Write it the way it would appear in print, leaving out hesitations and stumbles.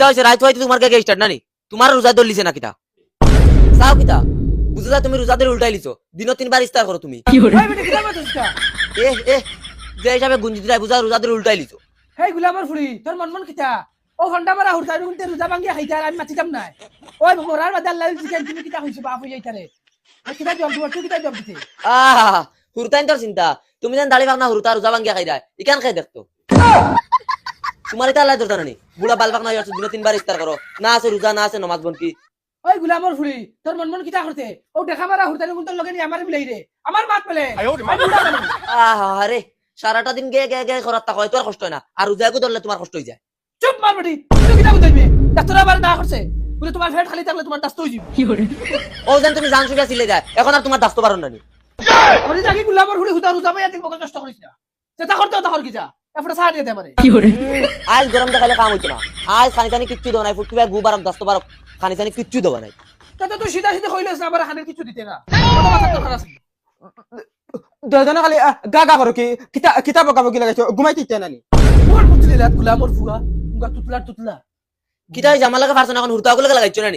কিতা হইছে রাইত হইতে তোমার কে স্টার্ট নানি তোমার রোজা দলিছে না কিতা চাও কিতা বুঝলা তুমি রোজাদের উল্টাই লিছো দিনত 3 বার ইফতার করো তুমি ওই বেটা কিতা মাতছ কা এ এ যে হিসাবে গুঞ্জি দিলাই বুঝা রোজাদের উল্টাই লিছো হেই গুলামর ফুড়ি তোর মন কিতা ও ঘন্টা মারা হুরতাই রুনতে রোজা ভাঙ্গিয়া খাইতা আমি মাতিতাম নাই ওই মোরার বাদে আল্লাহ চিকেন তুমি কিতা হইছো বাপ হই যাইতারে কিতা জব দিবা তুই কিতা জব দিতে আহ হুরতাইন তোর চিন্তা তুমি যেন দাড়ি ভাগনা হুরতা রোজা ভাঙ্গিয়া খাই দেয় ইকান খাই দেখতো তোমার এটা আল্লাহ দরকার নেই বুড়া বাল ভাগনা হইছো দিনে 3 বার ইফতার করো না আছে রোজা না আছে নামাজ বন কি ওই গুলামর ফুড়ি তোর মন কিতা করতে ও দেখা মারা হুরতাই রুনতে লগে নি আমার মিলাই রে আমার মাত পেলে আরে সারাটা দিন গে গে গে করার তা হয় তোর কষ্ট হয় না আর রোজাকে ধরলে তোমার কষ্ট হয়ে যায় চুপ মার বেটি তুই কিতা বুঝাইবি ডাক্তার আবার না করছে বলে তোমার পেট খালি থাকলে তোমার দাস্ত হই যাবে ও যেন তুমি জান সুবিধা ছিলে যায় এখন আর তোমার দাস্ত পারো না নি ওরে জাকি গুলামর ফুড়ি হুদা রোজা ভাইয়া ঠিক মতো কষ্ট করিস না চেতা করতে তা কর কিতা এফটা সাড় দিতে পারে আজ গরম দেখালে কাম হইতো না আজ খানি খানি কিচ্ছু দেওয়া নাই ফুটকি গু বারক দাস্ত বারক খানি খানি কিচ্ছু দেওয়া নাই তাতে তুই সিধা সিধা কইলেছ না আবার খানের কিছু দিতে না কথা মাথা তো খারাপ দুজনে খালি গা গা করো কি কিতাব বকি লাগাইছো ঘুমাইতে ইচ্ছা নানি মোর পুতলি লাত গুলামর ফুয়া মুগা তুতলা কিতা জামালাকে পারছ না এখন হুরতা গুলো লাগাইছো না নি